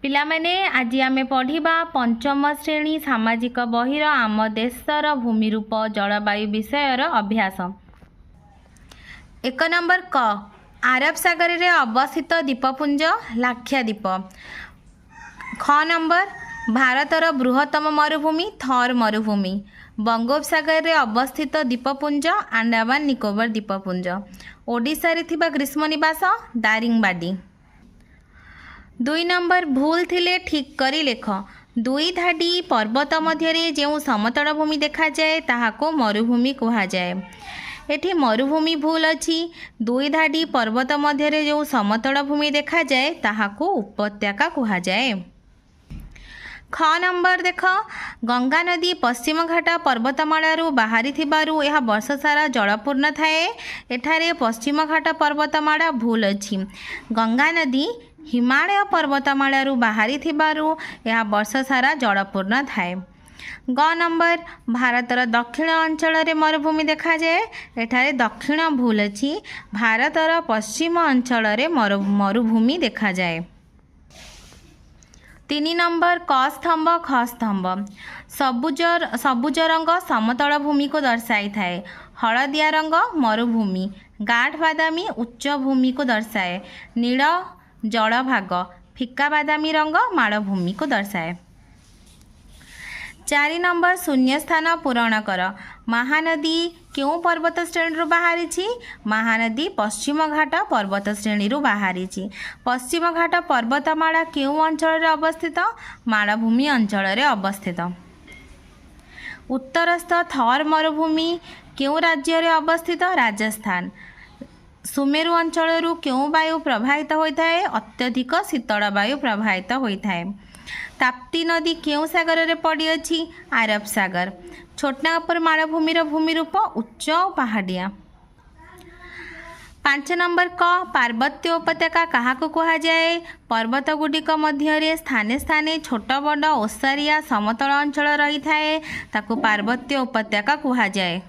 पिलामाने आज आमे पढ़िबा पंचम श्रेणी सामाजिक बहिर आम देशर भूमिरूप जलवायु विषयर अभ्यास। 1 नंबर क आरब सागर रे अवस्थित द्वीपपुंज लाक्षाद्वीप। ख नंबर भारतर बृहत्तम मरुभूमि थर मरुभूमि। बंगोपसागर रे अवस्थित द्वीपपुंज अंडमान निकोबर द्वीपपुंज। ओडिशा रे थिबा ग्रीष्म निवास दारिंगबाडी। 2 नंबर भूल थिले ठीक करी लेख। 2 धाडी पर्वत मध्य जो समतल भूमि देखा जाए ताहाको मरुभूमि कहा जाए। एठी मरुभूमि भूल अच्छी। 2 धाडी पर्वत मध्य जो समतल भूमि देखा जाए ताहाको उपत्यका कहा जाए। ख नंबर देख गंगा नदी पश्चिम घाट पर्वतमालू बाहरी थिबारु यह वर्ष सारा जलपूर्ण थाए। एठारे पश्चिम घाट पर्वतमाला भूल अच्छी। गंगा नदी हिमालय पर्वतमालू बाहरी थिबारु यह वर्ष सारा जलपूर्ण थाए। ग नंबर भारतर दक्षिण अंचल रे मरुभूमि देखा जाए। एठारे दक्षिण भूल अच्छी। भारतर पश्चिम अंचल रे मरुभूमि देखा जाए। 3 नंबर क स्तंभ ख स्तंभ सबुज रंग समतल भूमि को दर्शाई थाए। हलदिया रंग मरुभूमि। गाढ़ बादामी उच्च भूमि को दर्शाए। नील जल भाग फिका बादामी रंग मालभूमि को दर्शाए। 4 नंबर शून्य स्थान पूरण कर। महानदी क्यों पर्वत श्रेणी बाहरी? महानदी पश्चिम घाट पर्वत श्रेणी बाहरी। पश्चिम घाट पर्वतमाला क्यों अंचल अवस्थित? मालभूमि अंचल अवस्थित। उत्तरस्थ थर मरुभूमि क्यों राज्य रे अवस्थित? राजस्थान। सुमेरु अंचल क्यों वायु प्रभावित होता है? अत्यधिक शीतल वायु प्रभावित होता है। ताप्ती नदी क्यों सागर रे पड़ी अछि? अरब सागर। छोटनागपुर मालभूमिर भूमिरूप उच्च पहाड़िया। 5 नंबर क पार्वत्य उपत्यका काहाको कहा जाए? पर्वत गुडिक मध्य स्थाने स्थाने छोट बड़ ओसारिया समतल अंचल रही थाए ताकू पार्वत्य उपत्यका कहा जाए।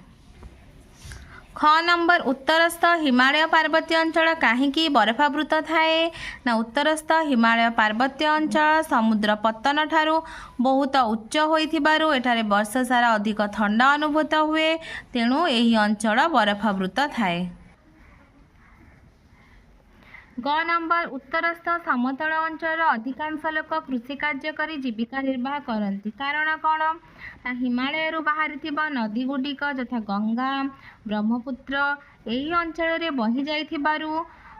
ख नंबर उत्तरस्थ हिमालय पार्वत्य अंचल कहीं बरफावृत थाए ना? उत्तरस्थ हिमालय पार्वत्य अंचल समुद्र पतन ठारू बहुत उच्च होइथिबारु एठारे वर्ष सारा अधिक ठंडा अनुभूत हुए, तेणु एही अंचल बरफावृत थाए। ग नंबर उत्तरस्थ समतल अंचल अधिकांश लोक कृषि कार्य करी जीविका निर्वाह करती। कारण कौन ना? हिमालय बाहरी थिबा नदी गुडिक यथा गंगा ब्रह्मपुत्र यही अंचल बही जाइथिबारु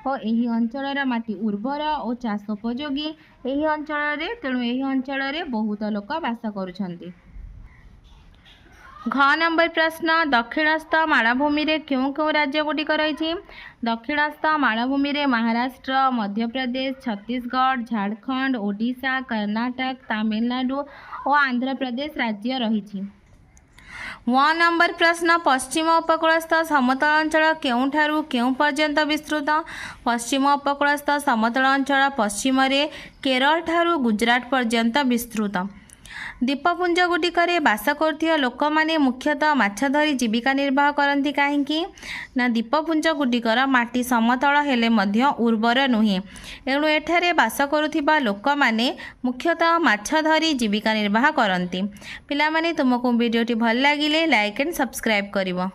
और यही अंचल माटी उर्वर और चाष उपयोगी यही अंचल, तेणु यही अंचल बहुत लोक बास करुछंती। घ नंबर प्रश्न दक्षिणस्थ मालभूमि रे क्यों क्यों राज्य गुडिक रही? दक्षिणस्थ मालभूमि रे महाराष्ट्र मध्य प्रदेश छत्तीसगढ़ झारखंड ओडिशा कर्नाटक तमिलनाडु और आंध्र प्रदेश राज्य रही। 1 नंबर प्रश्न पश्चिम उपकूलस्थ समतल अंचल केउठारु केउ पर्यंत विस्तृत? पश्चिम उपकूलस्थ समतल अंचल पश्चिम रे केरल ठारू गुजरात पर्यंत विस्तृत। द्वीपपुंज गुडिकरे बास करुथिबा लोक माने मुख्यतः माछ धरी जीविका निर्वाह करती। कहीं ना? द्वीपपुंज गुडिकर माटी समतल हेले मध्य उर्वर नुहे, एणु एठारे बास करुथिबा लोक माने मुख्यतः माछ धरी जीविका निर्वाह करती। पिलामाने तुमको वीडियोटी भल लागिले लाइक एंड सब्सक्राइब करिवो।